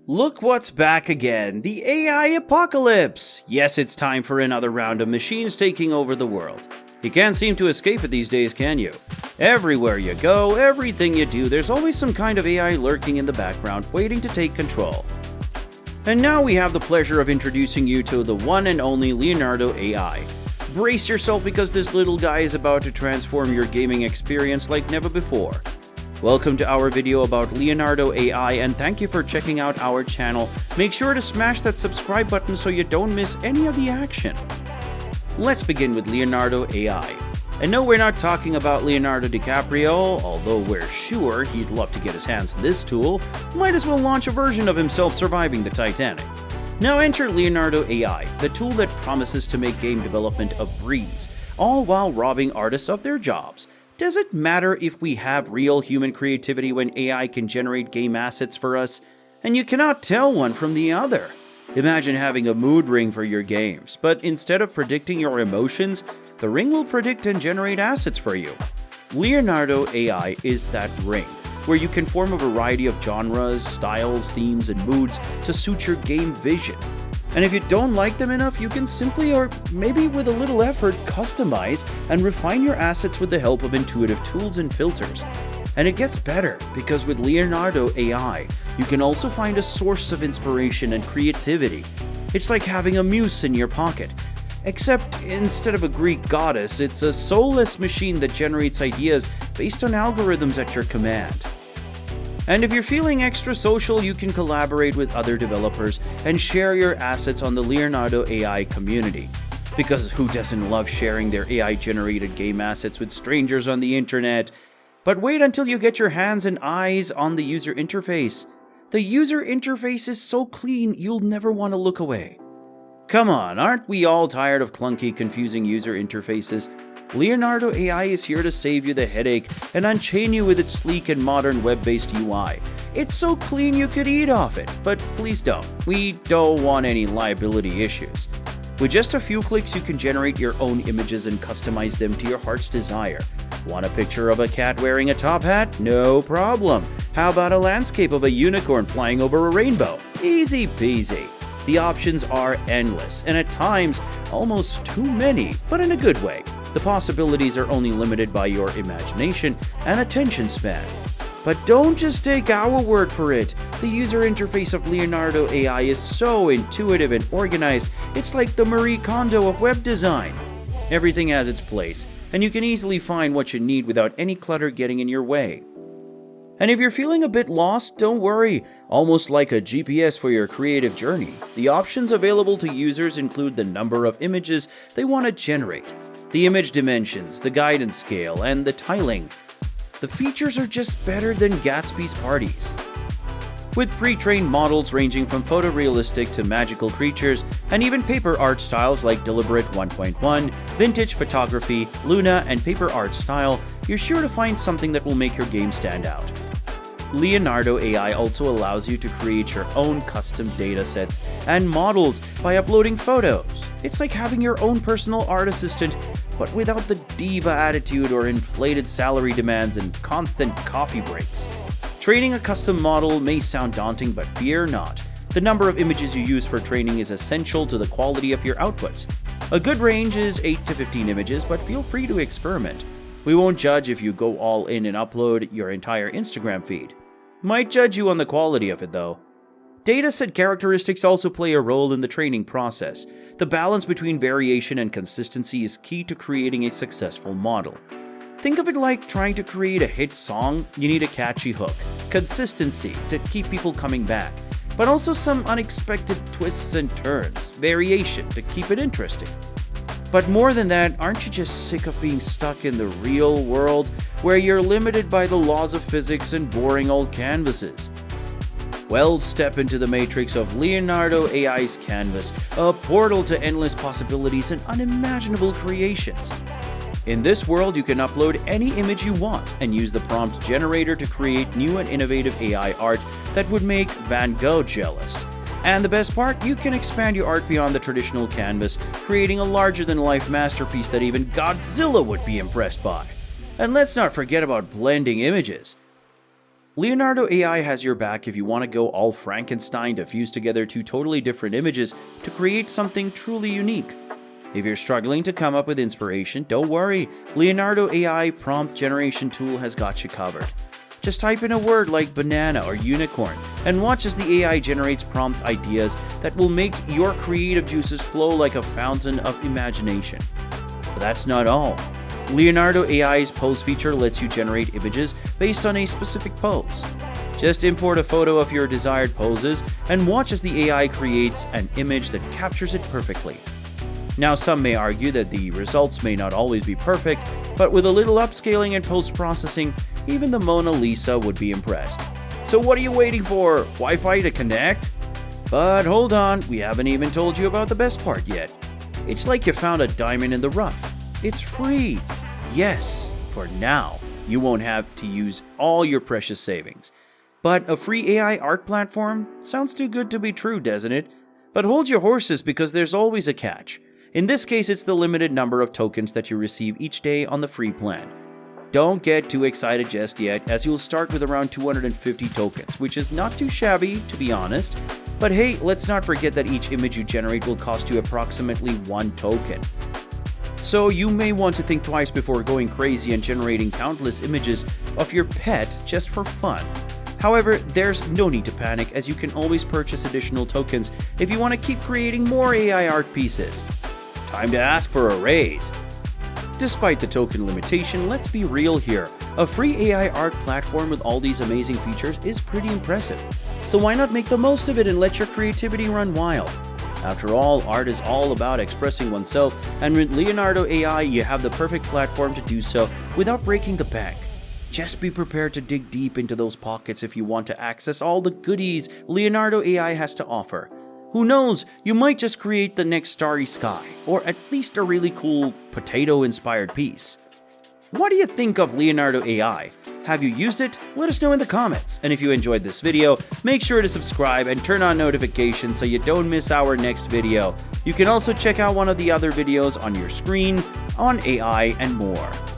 Look what's back again, the AI apocalypse! Yes, it's time for another round of machines taking over the world. You can't seem to escape it these days, can you? Everywhere you go, everything you do, there's always some kind of AI lurking in the background, waiting to take control. And now we have the pleasure of introducing you to the one and only Leonardo AI. Brace yourself because this little guy is about to transform your gaming experience like never before. Welcome to our video about Leonardo AI, and thank you for checking out our channel. Make sure to smash that subscribe button so you don't miss any of the action. Let's begin with Leonardo AI. And no, we're not talking about Leonardo DiCaprio, although we're sure he'd love to get his hands on this tool. Might as well launch a version of himself surviving the Titanic. Now enter Leonardo AI, the tool that promises to make game development a breeze, all while robbing artists of their jobs. Does it matter if we have real human creativity when AI can generate game assets for us? And you cannot tell one from the other. Imagine having a mood ring for your games, but instead of predicting your emotions, the ring will predict and generate assets for you. Leonardo AI is that ring, where you can form a variety of genres, styles, themes, and moods to suit your game vision. And if you don't like them enough, you can simply, or maybe with a little effort, customize and refine your assets with the help of intuitive tools and filters. And it gets better, because with Leonardo AI, you can also find a source of inspiration and creativity. It's like having a muse in your pocket. Except instead of a Greek goddess, it's a soulless machine that generates ideas based on algorithms at your command. And if you're feeling extra social, you can collaborate with other developers and share your assets on the Leonardo AI community. Because who doesn't love sharing their AI-generated game assets with strangers on the internet? But wait until you get your hands and eyes on the user interface. The user interface is so clean, you'll never want to look away. Come on, aren't we all tired of clunky, confusing user interfaces? Leonardo AI is here to save you the headache and unchain you with its sleek and modern web-based UI. It's so clean you could eat off it, but please don't. We don't want any liability issues. With just a few clicks, you can generate your own images and customize them to your heart's desire. Want a picture of a cat wearing a top hat? No problem. How about a landscape of a unicorn flying over a rainbow? Easy peasy. The options are endless, and at times, almost too many, but in a good way. The possibilities are only limited by your imagination and attention span. But don't just take our word for it. The user interface of Leonardo AI is so intuitive and organized, it's like the Marie Kondo of web design. Everything has its place, and you can easily find what you need without any clutter getting in your way. And if you're feeling a bit lost, don't worry. Almost like a GPS for your creative journey, the options available to users include the number of images they want to generate, the image dimensions, the guidance scale, and the tiling. The features are just better than Gatsby's parties. With pre-trained models ranging from photorealistic to magical creatures, and even paper art styles like Deliberate 1.1, Vintage Photography, Luna, and Paper Art Style, you're sure to find something that will make your game stand out. Leonardo AI also allows you to create your own custom datasets and models by uploading photos. It's like having your own personal art assistant, but without the diva attitude or inflated salary demands and constant coffee breaks. Training a custom model may sound daunting, but fear not. The number of images you use for training is essential to the quality of your outputs. A good range is 8 to 15 images, but feel free to experiment. We won't judge if you go all in and upload your entire Instagram feed. Might judge you on the quality of it though. Dataset characteristics also play a role in the training process. The balance between variation and consistency is key to creating a successful model. Think of it like trying to create a hit song. You need a catchy hook, consistency to keep people coming back, but also some unexpected twists and turns, variation to keep it interesting. But more than that, aren't you just sick of being stuck in the real world where you're limited by the laws of physics and boring old canvases? Well, step into the matrix of Leonardo AI's canvas, a portal to endless possibilities and unimaginable creations. In this world, you can upload any image you want and use the prompt generator to create new and innovative AI art that would make Van Gogh jealous. And the best part, you can expand your art beyond the traditional canvas, creating a larger-than-life masterpiece that even Godzilla would be impressed by. And let's not forget about blending images. Leonardo AI has your back if you want to go all Frankenstein to fuse together two totally different images to create something truly unique. If you're struggling to come up with inspiration, don't worry, Leonardo AI prompt generation tool has got you covered. Just type in a word like banana or unicorn and watch as the AI generates prompt ideas that will make your creative juices flow like a fountain of imagination. But that's not all. Leonardo AI's pose feature lets you generate images based on a specific pose. Just import a photo of your desired poses and watch as the AI creates an image that captures it perfectly. Now, some may argue that the results may not always be perfect, but with a little upscaling and post-processing, even the Mona Lisa would be impressed. So what are you waiting for? Wi-Fi to connect? But hold on, we haven't even told you about the best part yet. It's like you found a diamond in the rough. It's free. Yes, for now. You won't have to use all your precious savings. But a free AI art platform? Sounds too good to be true, doesn't it? But hold your horses because there's always a catch. In this case, it's the limited number of tokens that you receive each day on the free plan. Don't get too excited just yet, as you'll start with around 250 tokens, which is not too shabby, to be honest. But hey, let's not forget that each image you generate will cost you approximately 1 token. So you may want to think twice before going crazy and generating countless images of your pet just for fun. However, there's no need to panic, as you can always purchase additional tokens if you want to keep creating more AI art pieces. Time to ask for a raise. Despite the token limitation, let's be real here. A free AI art platform with all these amazing features is pretty impressive. So why not make the most of it and let your creativity run wild? After all, art is all about expressing oneself, and with Leonardo AI, you have the perfect platform to do so without breaking the bank. Just be prepared to dig deep into those pockets if you want to access all the goodies Leonardo AI has to offer. Who knows, you might just create the next starry sky, or at least a really cool potato-inspired piece. What do you think of Leonardo AI? Have you used it? Let us know in the comments. And if you enjoyed this video, make sure to subscribe and turn on notifications so you don't miss our next video. You can also check out one of the other videos on your screen on AI and more.